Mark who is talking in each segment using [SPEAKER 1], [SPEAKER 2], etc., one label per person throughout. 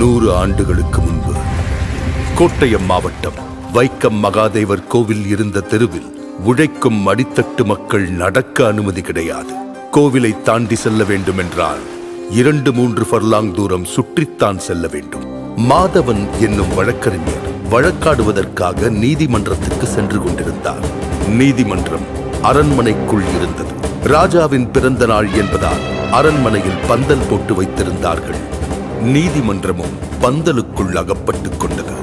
[SPEAKER 1] 100 ஆண்டுகளுக்கு முன்பு கோட்டயம் மாவட்டம் வைக்கம் மகாதேவர் கோவில் இருந்த தெருவில் உழைக்கும் அடித்தட்டு மக்கள் நடக்க அனுமதி கிடையாது. கோவிலை தாண்டி செல்ல வேண்டும் என்றால் 2-3 ஃபர்லாங் தூரம் சுற்றித்தான் செல்ல வேண்டும். மாதவன் என்னும் வழக்கறிஞர் வழக்காடுவதற்காக நீதிமன்றத்துக்கு சென்று கொண்டிருந்தார். நீதிமன்றம் அரண்மனைக்குள் இருந்தது. ராஜாவின் பிறந்த நாள் என்பதால் அரண்மனையில் பந்தல் போட்டு வைத்திருந்தார்கள். நீதிமன்றமும் பந்தலுக்குள் அகப்பட்டுக் கொண்டது.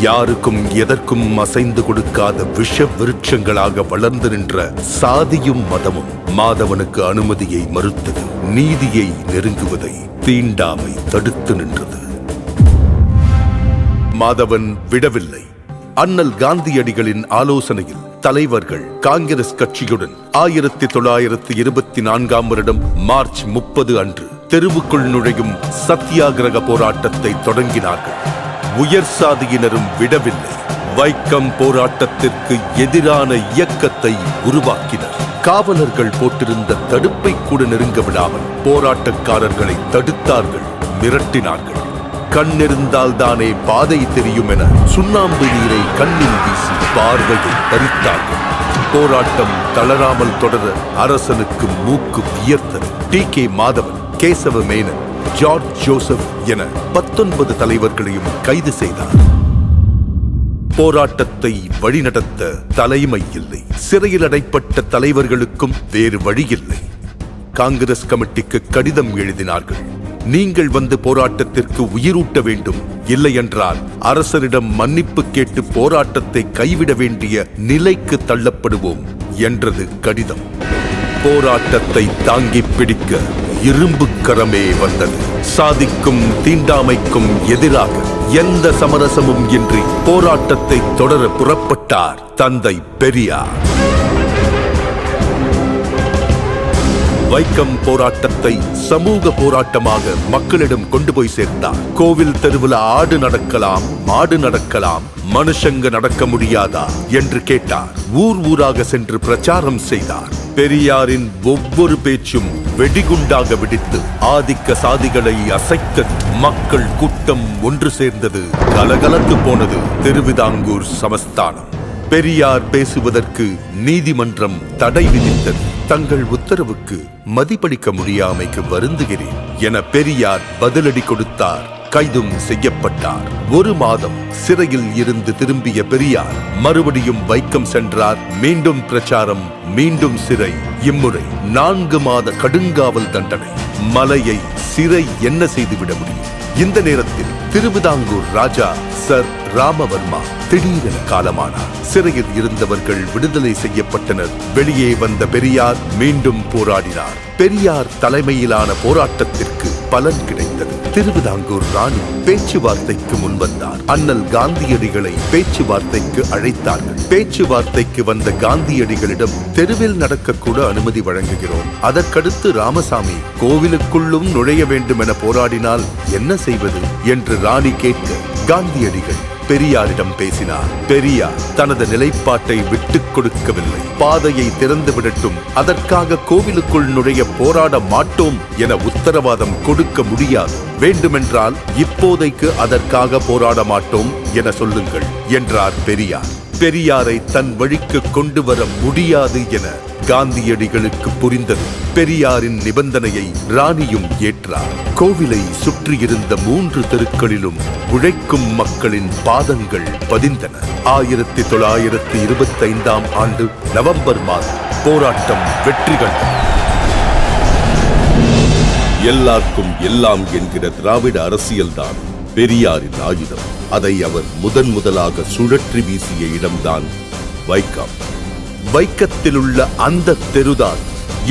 [SPEAKER 1] யாருக்கும் எதற்கும் அசைந்து கொடுக்காத விஷ விருட்சங்களாக வளர்ந்து நின்ற சாதியும் மதமும் மாதவனுக்கு அனுமதியை மறுத்தது. நீதியை நெருங்குவதை தீண்டாமை தடுத்து நின்றது. மாதவன் விடவில்லை. அண்ணல் காந்தியடிகளின் ஆலோசனையில் தலைவர்கள் காங்கிரஸ் கட்சியுடன் 1924ஆம் வருடம் மார்ச் 30 அன்று தெருவுக்குள் நுழையும் சத்தியாகிரக போராட்டத்தை தொடங்கினார்கள். உயர் சாதியினரும் விடவில்லை. வைக்கம் போராட்டத்திற்கு எதிரான இயக்கத்தை உருவாக்கினர். காவலர்கள் போட்டிருந்த தடுப்பை கூட நெருங்க விடாமல் போராட்டக்காரர்களை தடுத்தார்கள், மிரட்டினார்கள். கண்ணிருந்தால் தானே பாதை தெரியும் என சுண்ணாம்பு நீரை கண்ணில் வீசி பார்வையை பறித்தார்கள். போராட்டம் தளராமல் தொடர அரசனுக்கு மூக்கு வியர்த்தது. T K. Madhavan, Kesava Menon, George Joseph என 19 தலைவர்களையும் கைது செய்தார். போராட்டத்தை வழிநடத்த தலைமை இல்லை. சிறையில் அடைப்பட்ட தலைவர்களுக்கும் வேறு வழியில்லை. காங்கிரஸ் கமிட்டிக்கு கடிதம் எழுதினார்கள். நீங்கள் வந்து போராட்டத்திற்கு உயிரூட்ட வேண்டும், இல்லையென்றால் அரசரிடம் மன்னிப்பு கேட்டு போராட்டத்தை கைவிட வேண்டிய நிலைக்கு தள்ளப்படுவோம் என்றது கடிதம். போராட்டத்தை தாங்கி பிடிக்க இரும்பு கரமே வந்தது. சாதிக்கும் தீண்டாமைக்கும் எதிராக எந்த சமரசமும் இன்றி போராட்டத்தை தொடர புறப்பட்டார் தந்தை பெரியார். வைக்கம் போராட்டத்தை சமூக போராட்டமாக மக்களிடம் கொண்டு போய் சேர்த்தார். கோவில் தெருவில் ஆடு நடக்கலாம், மாடு நடக்கலாம், மனுஷங்க நடக்க முடியாதா என்று கேட்டார். ஊர் ஊராக சென்று பிரச்சாரம் செய்தார். பெரியாரின் ஒவ்வொரு பேச்சும் வெடிகுண்டாக வெடித்து ஆதிக்க சாதிகளை அசைத்தது. மக்கள் கூட்டம் ஒன்று சேர்ந்தது. கலகலத்து போனது திருவிதாங்கூர் சமஸ்தானம். பெரியார் பேசுவதற்கு நீதிமன்றம் தடை விதித்தது. தங்கள் உத்தரவுக்கு மதிப்பளிக்க முடியாமைக்கு வருந்துகிறேன் என பெரியார் பதிலடி கொடுத்தார். கைதும் செய்யப்பட்டார். 1 மாதம் சிறையில் இருந்து திரும்பிய பெரியார் மறுபடியும் வைக்கம் சென்றார். மீண்டும் பிரச்சாரம், மீண்டும் சிறை. இம்முறை 4 மாத கடுங்காவல் தண்டனை. மலையை சிறை என்ன செய்துவிட முடியும்? இந்த நேரத்தில் திருவிதாங்கூர் ராஜா சர் ராமவர்மா திடீரென காலமானார். சிறையில் இருந்தவர்கள் விடுதலை செய்யப்பட்டனர். வெளியே வந்த பெரியார் மீண்டும் போராடினார். பெரியார் தலைமையிலான போராட்டத்திற்கு பலன் கிடைத்தது. திருவிதாங்கூர் ராணி பேச்சுவார்த்தைக்கு முன்வந்தார். அண்ணல் காந்தியடிகளை பேச்சுவார்த்தைக்கு அழைத்தார்கள். பேச்சுவார்த்தைக்கு வந்த காந்தியடிகளிடம் தெருவில் நடக்கக்கூட அனுமதி வழங்குகிறோம், அதற்கடுத்து ராமசாமி கோவிலுக்குள்ளும் நுழைய வேண்டும் என போராடினால் என்ன செய்வது என்று ராணி கேட்க காந்தியடிகள் பெரியாரிடம் பேசினார். பெரியார் தனது நிலைப்பாட்டை விட்டுக் கொடுக்கவில்லை. பாதையை திறந்து விடட்டும், அதற்காக கோவிலுக்குள் நுழைய போராட மாட்டோம் என உத்தரவாதம் கொடுக்க முடியாது. வேண்டுமென்றால் இப்போதைக்கு அதற்காக போராட மாட்டோம் என சொல்லுங்கள் என்றார் பெரியார். பெரியாரை தன் வழிக்கு கொண்டு வர முடியாது என காந்தியடிகளுக்கு புரிந்தது. பெரியாரின் நிபந்தனையை ராணியும் ஏற்றார். கோவிலை சுற்றியிருந்த 3 தெருக்களிலும் உழைக்கும் மக்களின் பாதங்கள் பதிந்தன. 1925ஆம் ஆண்டு நவம்பர் மாதம் போராட்டம் வெற்றி கண்டது. எல்லாருக்கும் எல்லாம் என்கிற திராவிட அரசியல்தான் பெரியாரின் ஆயுதம். அதை அவர் முதலாக சுழற்றி வீசிய இடம்தான் வைக்கம். வைக்கத்தில் உள்ள அந்த தெருதான்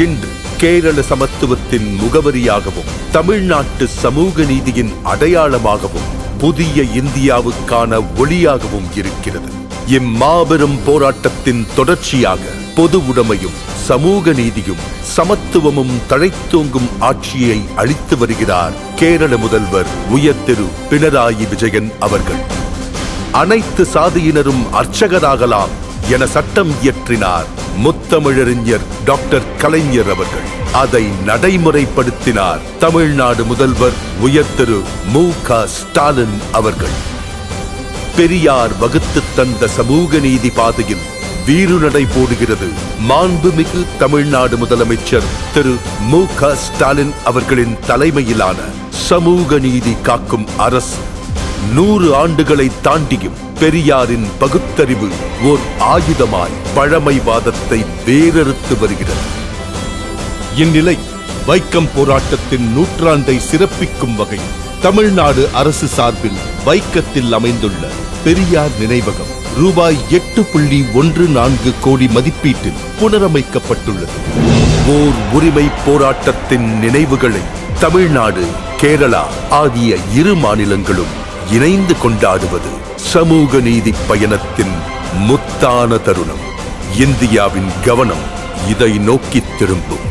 [SPEAKER 1] இன்று கேரள சமத்துவத்தின் முகவரியாகவும் தமிழ்நாட்டு சமூக நீதியின் அடையாளமாகவும் புதிய இந்தியாவுக்கான ஒளியாகவும் இருக்கிறது. இம்மாபெரும் போராட்டத்தின் தொடர்ச்சியாக பொது உடைமையும் சமூக நீதியும் சமத்துவமும் தழைத்தோங்கும் ஆட்சியை அளித்து வருகிறார் கேரள முதல்வர் உயர்திரு பினராயி விஜயன் அவர்கள். அனைத்து சாதியினரும் அர்ச்சகராகலாம், என சட்டம் இயற்றினார் முத்தமிழறிஞர் டாக்டர் கலைஞர் அவர்கள். அதை நடைமுறைப்படுத்தினார் தமிழ்நாடு முதல்வர் உயர் திரு மு.க. ஸ்டாலின் அவர்கள். பெரியார் வகுத்து தந்த சமூக நீதி பாதையில் வீறுநடை போடுகிறது மாண்புமிகு தமிழ்நாடு முதலமைச்சர் திரு மு.க. ஸ்டாலின் அவர்களின் தலைமையிலான சமூக நீதி காக்கும் அரசு. 100 ஆண்டுகளை தாண்டியும் பெரியாரின் பகுத்தறிவு ஓர் ஆயுதமாய் பழமைவாதத்தை வேரறுத்து வருகிறது. இந்நிலை வைக்கம் போராட்டத்தின் நூற்றாண்டை சிறப்பிக்கும் வகையில் தமிழ்நாடு அரசு சார்பில் வைக்கத்தில் அமைந்துள்ள பெரியார் நினைவகம் ரூபாய் 8.14 கோடி மதிப்பீட்டில் புனரமைக்கப்பட்டுள்ளது. ஓர் உரிமை போராட்டத்தின் நினைவுகளை தமிழ்நாடு, கேரளா ஆகிய 2 மாநிலங்களும் இணைந்து கொண்டாடுவது சமூக நீதி பயணத்தின் முத்தான தருணம். இந்தியாவின் கவனம் இதை நோக்கி திரும்பும்.